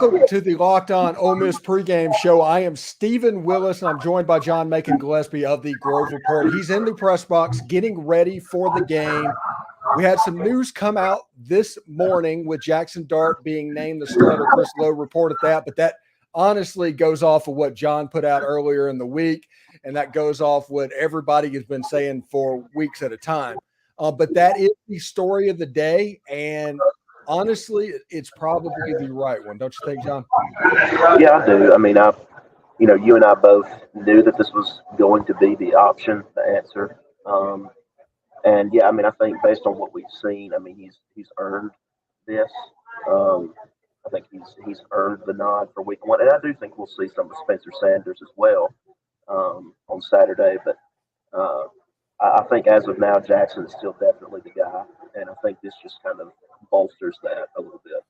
Welcome to the Locked On Ole Miss pregame show. I am Stephen Willis, and I'm joined by John Macon Gillespie of the Grove Report. He's in the press box getting ready for the game. We had some news come out this morning with Jaxson Dart being named the starter. Chris Lowe reported that, but that honestly goes off of what John put out earlier in the week, and that goes off what everybody has been saying for weeks at a time. But that is the story of the day, and honestly, it's probably the right one, don't you think, John? Yeah, I do. I mean, you and I both knew that this was going to be the option, the answer. And yeah, I mean, I think based on what we've seen, I mean, he's earned this. I think he's earned the nod for week one, and I do think we'll see some of Spencer Sanders as well on Saturday. But I think as of now, Jaxson is still definitely the guy, and I think this just kind of bolsters that a little bit.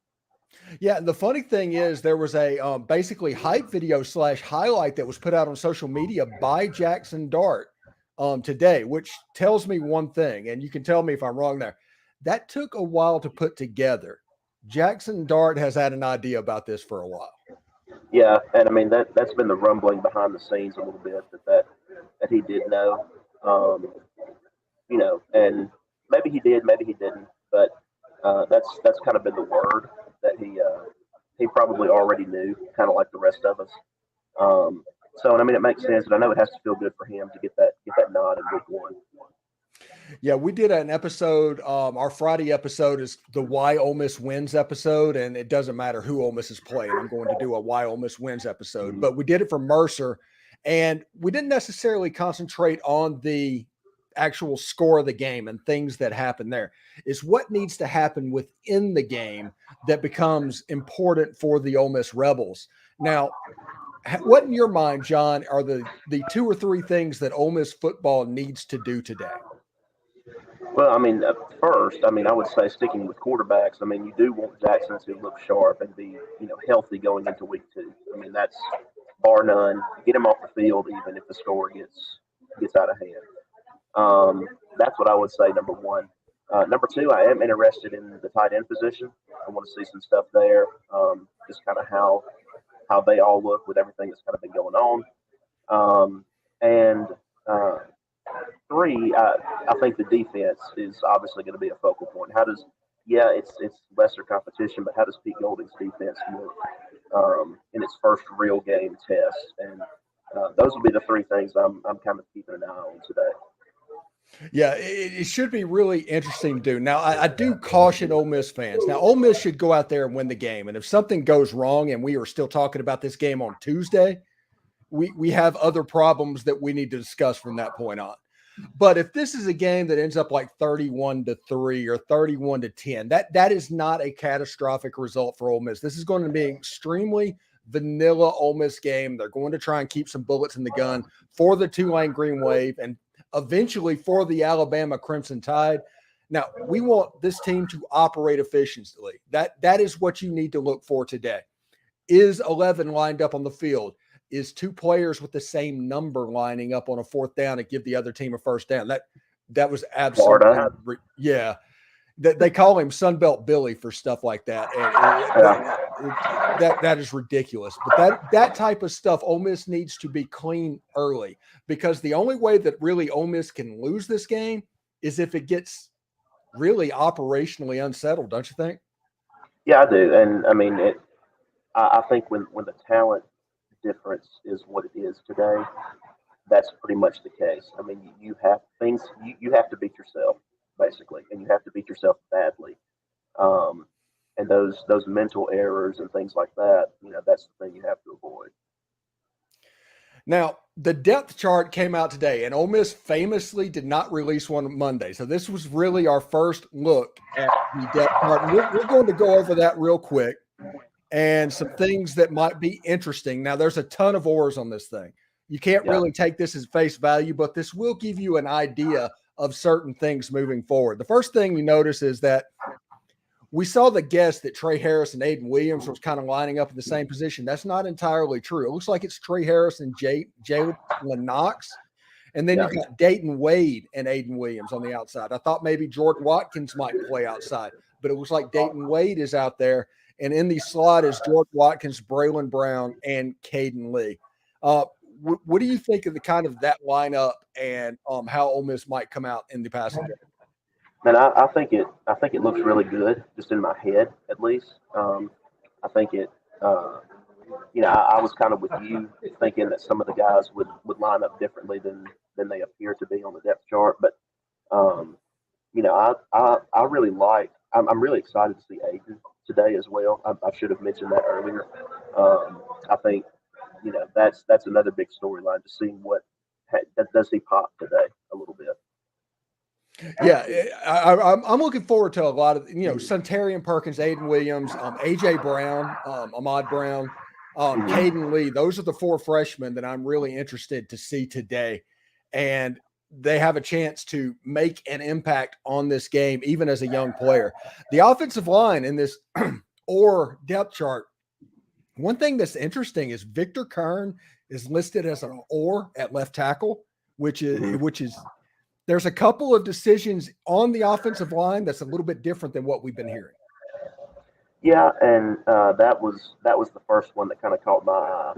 Yeah, the funny thing is there was a basically hype video / highlight that was put out on social media by Jaxson Dart today, which tells me one thing, and you can tell me if I'm wrong there. That took a while to put together. Jaxson Dart has had an idea about this for a while. Yeah, and I mean that's been the rumbling behind the scenes a little bit that he did know, and maybe he did, maybe he didn't, but that's kind of been the word that he probably already knew, kind of like the rest of us. So, and I mean, it makes sense, and I know it has to feel good for him to get that nod in week one. Yeah, we did an episode. Our Friday episode is the Why Ole Miss Wins episode, and it doesn't matter who Ole Miss is playing. I'm going to do a Why Ole Miss Wins episode, but we did it for Mercer, and we didn't necessarily concentrate on the actual score of the game and things that happen there. Is what needs to happen within the game that becomes important for the Ole Miss Rebels. Now, what in your mind, John, are the 2 or 3 things that Ole Miss football needs to do today? Well, I mean, first, I would say sticking with quarterbacks. I mean, you do want Jaxson to look sharp and be, healthy going into week 2. I mean, that's bar none. Get him off the field, even if the score gets out of hand. That's what I would say. Number one. Number 2, I am interested in the tight end position. I want to see some stuff there. Just kind of how they all look with everything that's kind of been going on. And 3, I think the defense is obviously going to be a focal point. It's lesser competition, but how does Pete Golding's defense look in its first real game test? And those will be the 3 things I'm kind of keeping an eye on today. Yeah, it should be really interesting to do. Now, I do caution Ole Miss fans. Now, Ole Miss should go out there and win the game. And if something goes wrong, and we are still talking about this game on Tuesday, we have other problems that we need to discuss from that point on. But if this is a game that ends up like 31-3 or 31-10, that is not a catastrophic result for Ole Miss. This is going to be an extremely vanilla Ole Miss game. They're going to try and keep some bullets in the gun for the Tulane Green Wave and eventually for the Alabama Crimson Tide. Now, we want this team to operate efficiently. That is what you need to look for today. Is 11 lined up on the field? Is 2 players with the same number lining up on a 4th down to give the other team a first down? That was absolutely, yeah. They call him Sunbelt Billy for stuff like that. And that is ridiculous. But that type of stuff, Ole Miss needs to be clean early, because the only way that really Ole Miss can lose this game is if it gets really operationally unsettled, don't you think? Yeah, I do. And I mean, I think when the talent difference is what it is today, that's pretty much the case. I mean, you have to beat yourself, basically, and you have to beat yourself badly. And those mental errors and things like that, that's the thing you have to avoid. Now, the depth chart came out today, and Ole Miss famously did not release one on Monday. So this was really our first look at the depth chart. And we're going to go over that real quick and some things that might be interesting. Now, there's a ton of oars on this thing. You can't really take this as face value, but this will give you an idea of certain things moving forward. The first thing we notice is that we saw the guess that Trey Harris and Aiden Williams was kind of lining up in the same position. That's not entirely true. It looks like it's Trey Harris and Jalen Knox. And then you've got Dayton Wade and Aiden Williams on the outside. I thought maybe Jordan Watkins might play outside, but it looks like Dayton Wade is out there And in the slot is George Watkins, Braylon Brown, and Caden Lee. What do you think of the kind of that lineup and how Ole Miss might come out in the passing game? Man, I think it looks really good, just in my head at least. I think it. I was kind of with you thinking that some of the guys would line up differently than they appear to be on the depth chart. But I really like. I'm really excited to see Aiden today as well. I should have mentioned that earlier. I think that's another big storyline, to see what does he pop today a little bit. Yeah, I'm looking forward to a lot of, Suntarian Perkins, Aiden Williams, AJ Brown, Ahmad Brown, Caden Lee. Those are the 4 freshmen that I'm really interested to see today. And they have a chance to make an impact on this game, even as a young player. The offensive line in this or depth chart, one thing that's interesting is Victor Kern is listed as an or at left tackle, which is there's a couple of decisions on the offensive line that's a little bit different than what we've been hearing. Yeah, and that was the first one that kind of caught my eye.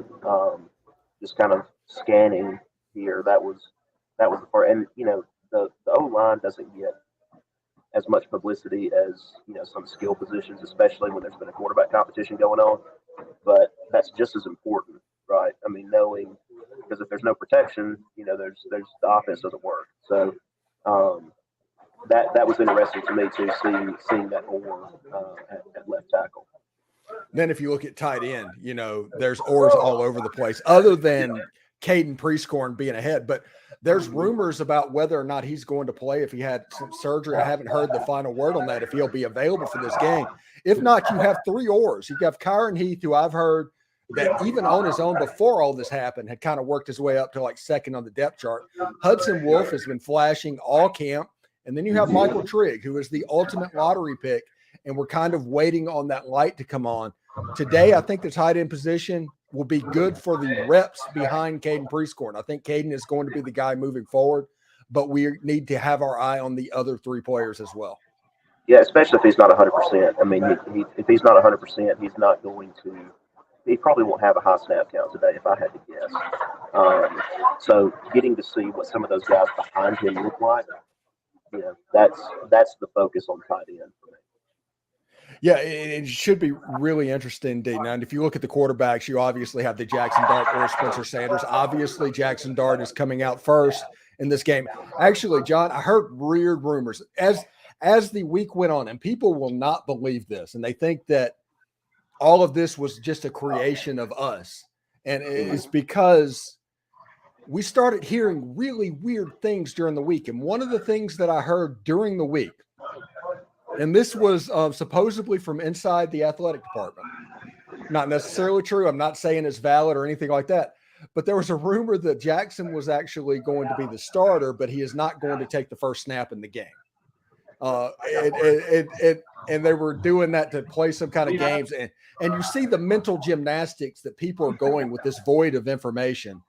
Just kind of scanning here, that was the first. And the O line doesn't get as much publicity as some skill positions, especially when there's been a quarterback competition going on. But that's just as important, right? I mean, knowing, because if there's no protection, there's the offense doesn't work. So that was interesting to me too, seeing that or at left tackle. Then if you look at tight end, there's oars all over the place, other than Caden Prescorn being ahead. But there's rumors about whether or not he's going to play if he had some surgery. I haven't heard the final word on that, if he'll be available for this game. If not, you have 3 oars. You have Kyron Heath, who I've heard that even on his own before all this happened had kind of worked his way up to like second on the depth chart. Hudson Wolf has been flashing all camp. And then you have Michael Trigg, who is the ultimate lottery pick, and we're kind of waiting on that light to come on. Today, I think the tight end position will be good for the reps behind Caden Prescorn. I think Caden is going to be the guy moving forward, but we need to have our eye on the other 3 players as well. Yeah, especially if he's not 100%. I mean, if he's not 100%, he's not going to – he probably won't have a high snap count today, if I had to guess. So getting to see what some of those guys behind him look like, that's the focus on tight end for me. Yeah, it should be really interesting, D. Now, and if you look at the quarterbacks, you obviously have the Jaxson Dart or Spencer Sanders. Obviously, Jaxson Dart is coming out first in this game. Actually, John, I heard weird rumors as the week went on, and people will not believe this, and they think that all of this was just a creation of us. And it's because we started hearing really weird things during the week. And one of the things that I heard during the week, and this was supposedly from inside the athletic department, not necessarily true. I'm not saying it's valid or anything like that, but there was a rumor that Jaxson was actually going to be the starter, but he is not going to take the first snap in the game. And they were doing that to play some kind of games. And you see the mental gymnastics that people are going with this void of information.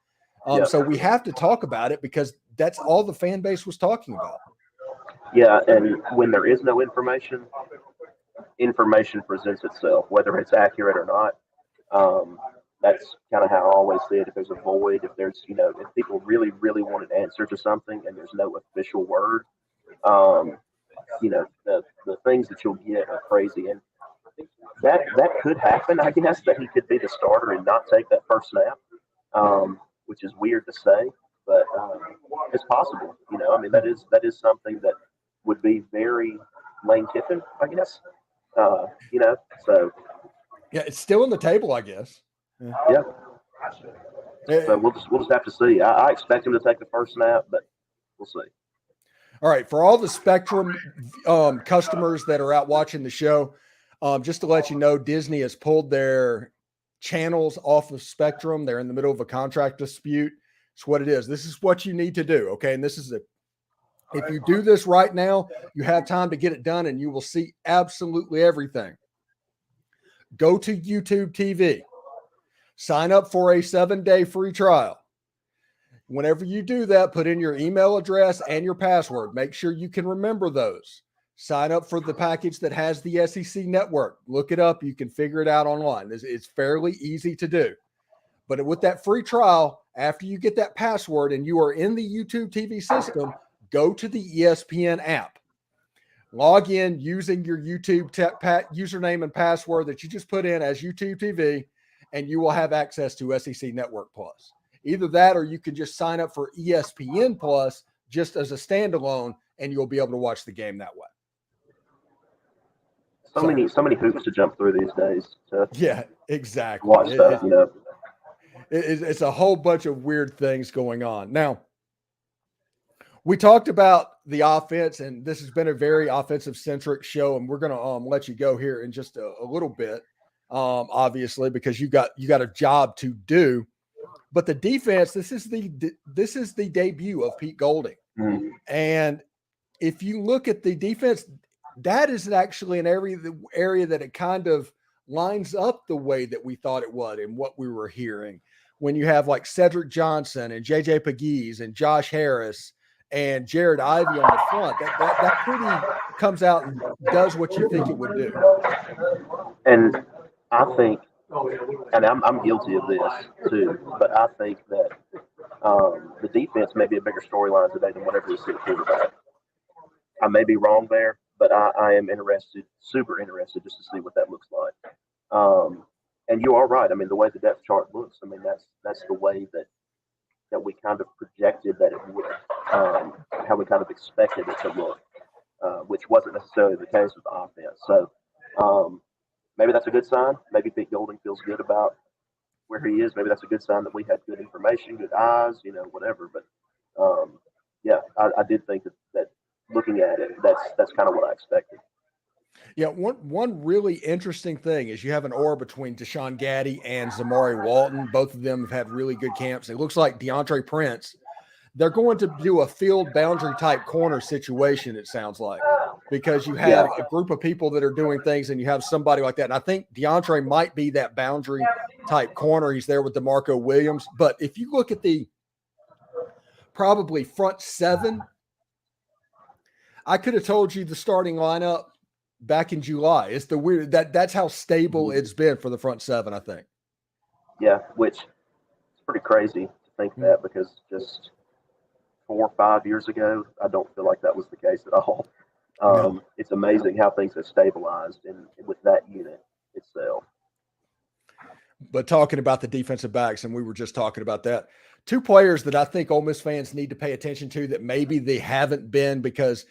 So we have to talk about it because that's all the fan base was talking about. Yeah, and when there is no information presents itself, whether it's accurate or not. That's kind of how I always see it. If there's a void, if there's, if people really, really want an answer to something and there's no official word, the things that you'll get are crazy. And that could happen, I guess, that he could be the starter and not take that first snap, which is weird to say, but it's possible. That is something that would be very Lane Kiffin, I guess. So yeah, it's still on the table, I guess. Yeah. So we'll just have to see. I expect him to take the first snap, but we'll see. All right, for all the Spectrum customers that are out watching the show, just to let you know, Disney has pulled their channels off of Spectrum. They're in the middle of a contract dispute. It's what it is. This is what you need to do, okay? And this is it. If you do this right now, you have time to get it done, and you will see absolutely everything. Go to YouTube TV. Sign up for a 7-day free trial. Whenever you do that, put in your email address and your password. Make sure you can remember those. sign up for the package that has the SEC network. Look it up. You can figure it out online. It's fairly easy to do. But with that free trial, after you get that password and you are in the YouTube TV system, go to the ESPN app. Log in using your YouTube username and password that you just put in as YouTube TV, and you will have access to SEC Network Plus. Either that, or you can just sign up for ESPN Plus just as a standalone, and you'll be able to watch the game that way. So many hoops to jump through these days. Yeah, exactly. Watch stuff, It's a whole bunch of weird things going on. Now, we talked about the offense, and this has been a very offensive-centric show, and we're going to let you go here in just a little bit, obviously, because you got a job to do. But the defense, this is the debut of Pete Golding. Mm-hmm. And if you look at the defense, that is actually an area that it kind of lines up the way that we thought it would and what we were hearing. When you have like Cedric Johnson and JJ Pegues and Josh Harris and Jared Ivey on the front, that pretty comes out and does what you think it would do. And I think, and I'm guilty of this too, but I think that the defense may be a bigger storyline today than whatever we see at quarterback. I may be wrong there, but I am super interested just to see what that looks like. And you are right. I mean, the way the depth chart looks, I mean, that's the way that we kind of projected that it would, how we kind of expected it to look, which wasn't necessarily the case with the offense. So maybe that's a good sign. Maybe Pete Golding feels good about where he is. Maybe that's a good sign that we had good information, good eyes, whatever. But yeah, I did think that looking at it, that's kind of what I expected. Yeah, one really interesting thing is you have an aura between Deshaun Gaddy and Zamari Walton. Both of them have had really good camps. It looks like DeAndre Prince, they're going to do a field boundary type corner situation, it sounds like, because you have a group of people that are doing things and you have somebody like that. And I think DeAndre might be that boundary type corner. He's there with DeMarco Williams. But if you look at the probably front seven, I could have told you the starting lineup back in July. It's the weird that's how stable it's been for the front seven, I think. Yeah, which is pretty crazy to think that, because just 4 or 5 years ago, I don't feel like that was the case at all. No. It's amazing how things have stabilized with that unit itself. But talking about the defensive backs, and we were just talking about that, two players that I think Ole Miss fans need to pay attention to that maybe they haven't been, because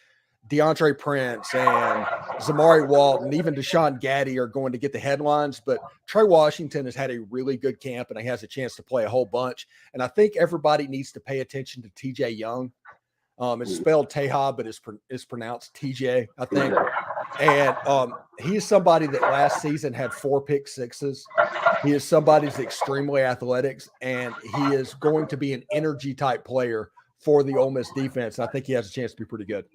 DeAndre Prince and Zamari Walton, even Deshaun Gaddy are going to get the headlines, but Trey Washington has had a really good camp and he has a chance to play a whole bunch. And I think everybody needs to pay attention to TJ Young. It's spelled Teja, but it's pronounced TJ, I think. And he is somebody that last season had 4 pick sixes. He is somebody who's extremely athletic, and he is going to be an energy type player for the Ole Miss defense. And I think he has a chance to be pretty good.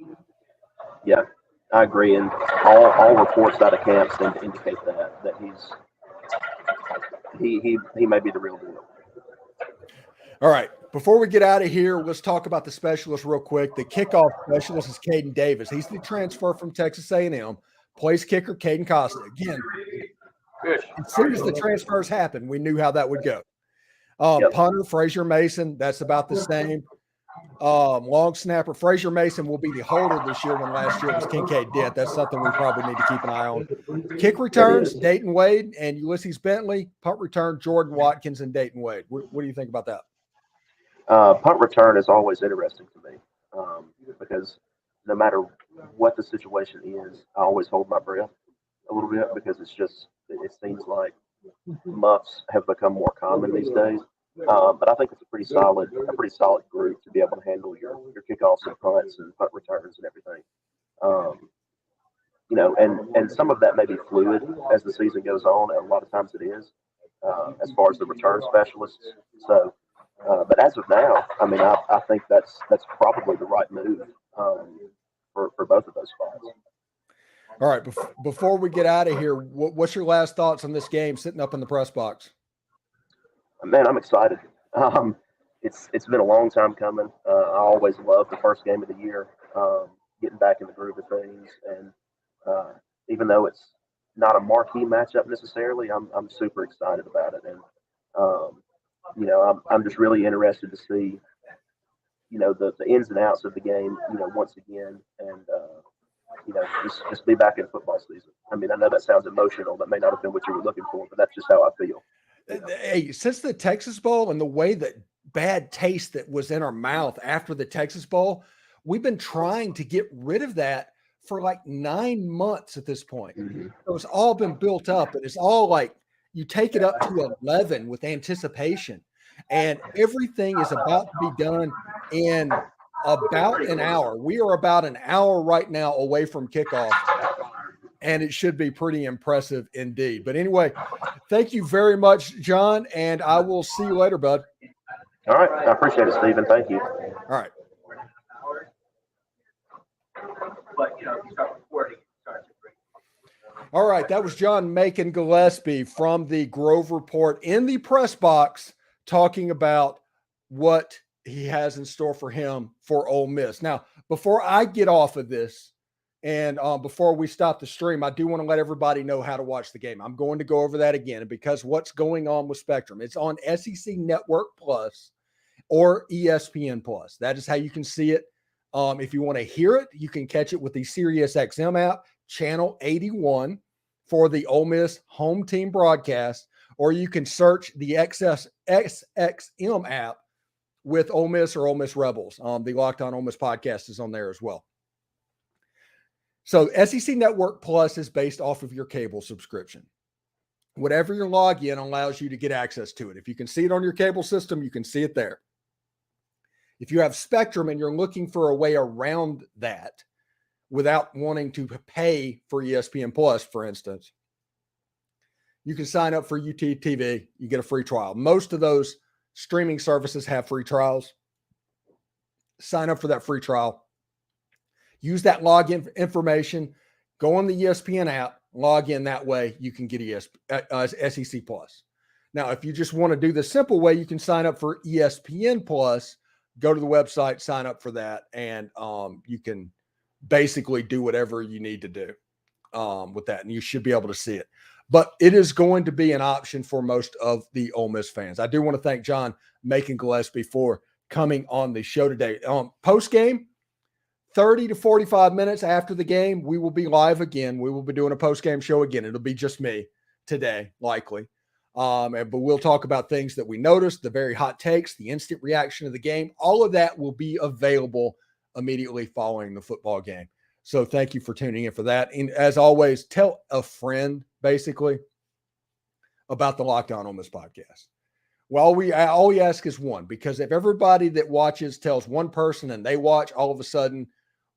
Yeah, I agree. And all reports out of camp seem to indicate that he may be the real deal. All right. Before we get out of here, let's talk about the specialist real quick. The kickoff specialist is Caden Davis. He's the transfer from Texas A&M. Plays kicker Caden Costa. Again, as soon as the transfers happened, we knew how that would go. Punter, Frazier Mason, that's about the same. Long snapper, Frazier Mason will be the holder this year when last year was Kincaid Dent. That's something we probably need to keep an eye on. Kick returns, Dayton Wade and Ulysses Bentley. Punt return, Jordan Watkins and Dayton Wade. What do you think about that? Punt return is always interesting to me, because no matter what the situation is, I always hold my breath a little bit, because it seems like muffs have become more common these days. But I think it's a pretty solid group to be able to handle your kickoffs and punts and punt returns and everything. And some of that may be fluid as the season goes on, and a lot of times it is, as far as the return specialists. So, but as of now, I mean, I think that's probably the right move for both of those spots. All right, before we get out of here, what's your last thoughts on this game sitting up in the press box? Man, I'm excited. It's been a long time coming. I always love the first game of the year. getting back in the groove of things. And even though it's not a marquee matchup necessarily, I'm super excited about it. And I'm just really interested to see the ins and outs of the game once again, and just be back in football season. I mean, I know that sounds emotional. That may not have been what you were looking for, but that's just how I feel. Hey, since the Texas Bowl and the way that bad taste that was in our mouth after the Texas Bowl, we've been trying to get rid of that for like 9 months at this point. Mm-hmm. So it's all been built up, and it's all like you take it up to 11 with anticipation, and everything is about to be done in about an hour. We are about an hour right now away from kickoff, and it should be pretty impressive indeed. But anyway, thank you very much, John, and I will see you later, bud. All right. I appreciate it, Stephen. Thank you. All right. All right, that was John Macon Gillespie from the Grove Report in the press box talking about what he has in store for him for Ole Miss. Now, before I get off of this and before we stop the stream, I do want to let everybody know how to watch the game. I'm going to go over that again because what's going on with Spectrum. It's on SEC Network Plus or ESPN Plus. That is how you can see it. If you want to hear it, you can catch it with the SiriusXM app, channel 81 for the Ole Miss home team broadcast, or you can search the SXM app with Ole Miss or Ole Miss Rebels. The Locked On Ole Miss podcast is on there as well. So SEC Network Plus is based off of your cable subscription. Whatever your login allows you to get access to it. If you can see it on your cable system, you can see it there. If you have Spectrum and you're looking for a way around that without wanting to pay for ESPN Plus, for instance, you can sign up for UTTV. You get a free trial. Most of those streaming services have free trials. Sign up for that free trial. Use that login information. Go on the ESPN app. Log in that way. You can get SEC Plus. Now, if you just want to do the simple way, you can sign up for ESPN Plus. Go to the website, sign up for that, and you can basically do whatever you need to do with that, and you should be able to see it. But it is going to be an option for most of the Ole Miss fans. I do want to thank John Macon Gillespie for coming on the show today. Post-game, 30 to 45 minutes after the game, we will be live again. We will be doing a post-game show again. It'll be just me today, likely. But we'll talk about things that we noticed, the very hot takes, the instant reaction of the game. All of that will be available immediately following the football game. So thank you for tuning in for that. And as always, tell a friend, basically, about the Locked On Ole Miss podcast. Well, all we ask is one, because if everybody that watches tells one person and they watch, all of a sudden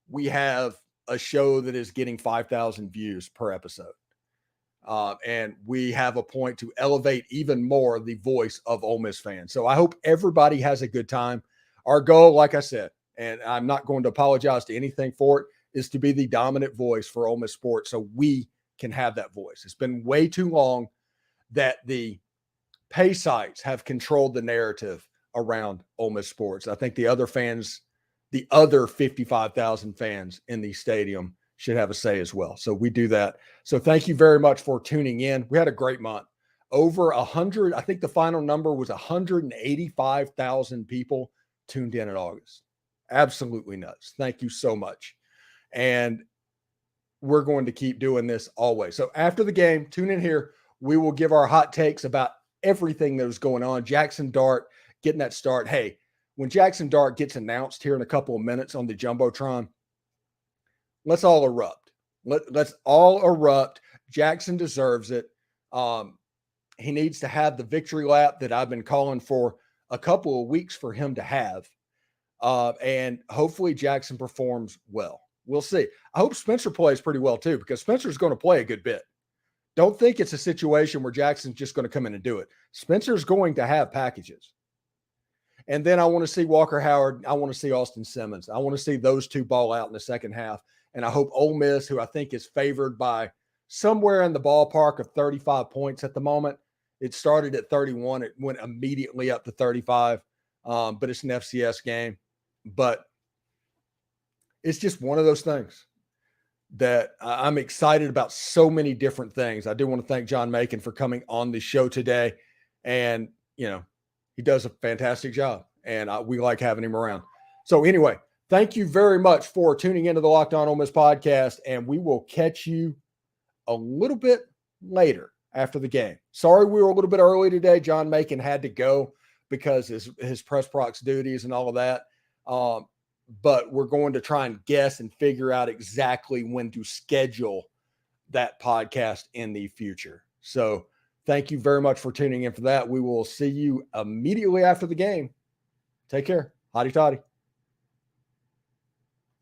we have a show that is getting 5,000 views per episode. And we have a point to elevate even more the voice of Ole Miss fans. So I hope everybody has a good time. Our goal, like I said, and I'm not going to apologize to anything for it, is to be the dominant voice for Ole Miss sports so we can have that voice. It's been way too long that the pay sites have controlled the narrative around Ole Miss sports. I think the other 55,000 fans in the stadium should have a say as well. So we do that. So thank you very much for tuning in. We had a great month. Over 100, I think the final number was 185,000 people tuned in August. Absolutely nuts. Thank you so much. And we're going to keep doing this always. So after the game, tune in here. We will give our hot takes about everything that was going on. Jaxson Dart getting that start. Hey, when Jaxson Dart gets announced here in a couple of minutes on the Jumbotron, let's all erupt. Let's all erupt. Jaxson deserves it. He needs to have the victory lap that I've been calling for a couple of weeks for him to have. And hopefully Jaxson performs well. We'll see. I hope Spencer plays pretty well too, because Spencer's going to play a good bit. Don't think it's a situation where Jackson's just going to come in and do it. Spencer's going to have packages. And then I want to see Walker Howard. I want to see Austin Simmons. I want to see those two ball out in the second half. And I hope Ole Miss, who I think is favored by somewhere in the ballpark of 35 points at the moment. It started at 31. It went immediately up to 35. But it's an FCS game. But it's just one of those things that I'm excited about. So many different things. I do want to thank John Macon for coming on the show today. And, he does a fantastic job, and we like having him around. So anyway, thank you very much for tuning into the Locked On Ole Miss podcast, and we will catch you a little bit later after the game. Sorry we were a little bit early today. John Macon had to go because his press prox duties and all of that. But we're going to try and guess and figure out exactly when to schedule that podcast in the future. So thank you very much for tuning in for that. We will see you immediately after the game. Take care. Hotty toddy.